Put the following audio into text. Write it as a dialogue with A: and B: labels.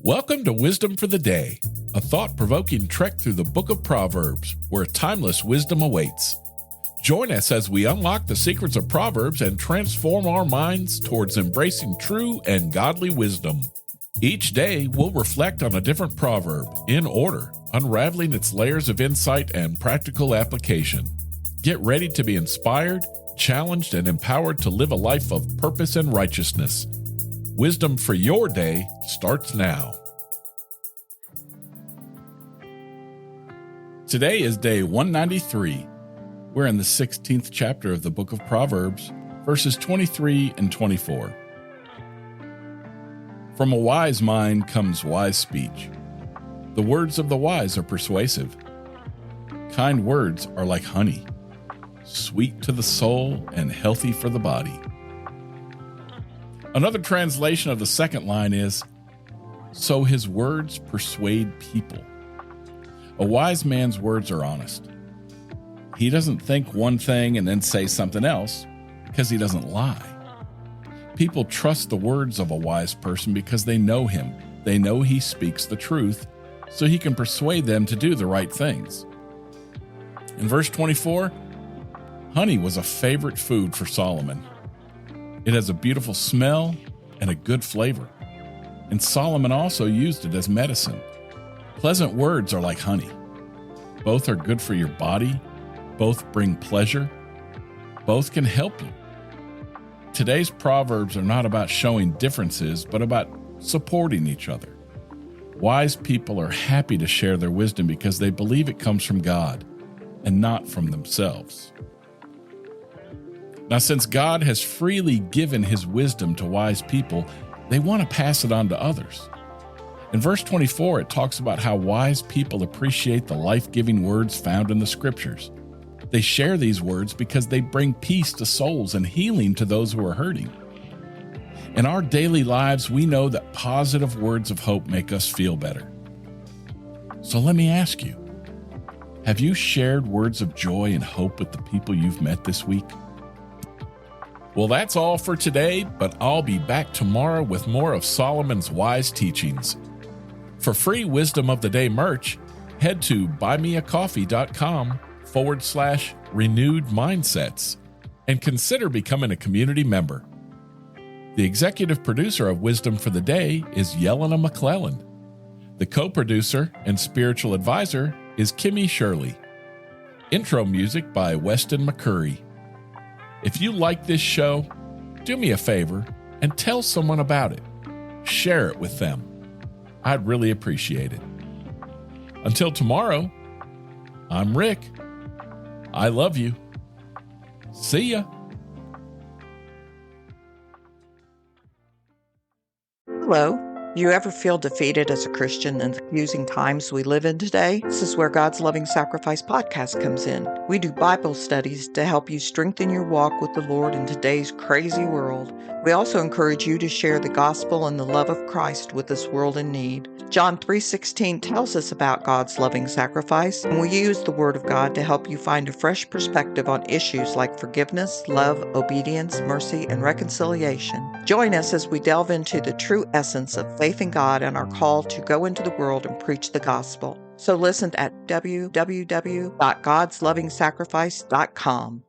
A: Welcome to Wisdom for the Day, a thought-provoking trek through the book of Proverbs, where timeless wisdom awaits. Join us as we unlock the secrets of Proverbs and transform our minds towards embracing true and godly wisdom. Each day, we'll reflect on a different proverb, in order, unraveling its layers of insight and practical application. Get ready to be inspired, challenged, and empowered to live a life of purpose and righteousness. Wisdom for your day starts now. Today is day 193. We're in the 16th chapter of the book of Proverbs, verses 23 and 24. From a wise mind comes wise speech. The words of the wise are persuasive. Kind words are like honey, sweet to the soul and healthy for the body. Another translation of the second line is, so his words persuade people. A wise man's words are honest. He doesn't think one thing and then say something else because he doesn't lie. People trust the words of a wise person because they know him. They know he speaks the truth, so he can persuade them to do the right things. In verse 24, honey was a favorite food for Solomon. It has a beautiful smell and a good flavor. And Solomon also used it as medicine. Pleasant words are like honey. Both are good for your body. Both bring pleasure. Both can help you. Today's Proverbs are not about showing differences, but about supporting each other. Wise people are happy to share their wisdom because they believe it comes from God and not from themselves. Now, since God has freely given his wisdom to wise people, they want to pass it on to others. In verse 24, it talks about how wise people appreciate the life-giving words found in the scriptures. They share these words because they bring peace to souls and healing to those who are hurting. In our daily lives, we know that positive words of hope make us feel better. So let me ask you, have you shared words of joy and hope with the people you've met this week? Well, that's all for today, but I'll be back tomorrow with more of Solomon's wise teachings. For free Wisdom of the Day merch, head to buymeacoffee.com/renewed mindsets and consider becoming a community member. The executive producer of Wisdom for the Day is Yelena McClellan. The co-producer and spiritual advisor is Kimmy Shirley. Intro music by Weston McCurry. If you like this show, do me a favor and tell someone about it. Share it with them. I'd really appreciate it. Until tomorrow, I'm Rick. I love you. See ya.
B: Hello. You ever feel defeated as a Christian in the confusing times we live in today? This is where God's Loving Sacrifice podcast comes in. We do Bible studies to help you strengthen your walk with the Lord in today's crazy world. We also encourage you to share the gospel and the love of Christ with this world in need. John 3:16 tells us about God's loving sacrifice, and we use the Word of God to help you find a fresh perspective on issues like forgiveness, love, obedience, mercy, and reconciliation. Join us as we delve into the true essence of faith in God and our call to go into the world and preach the gospel. So listen at www.godslovingsacrifice.com.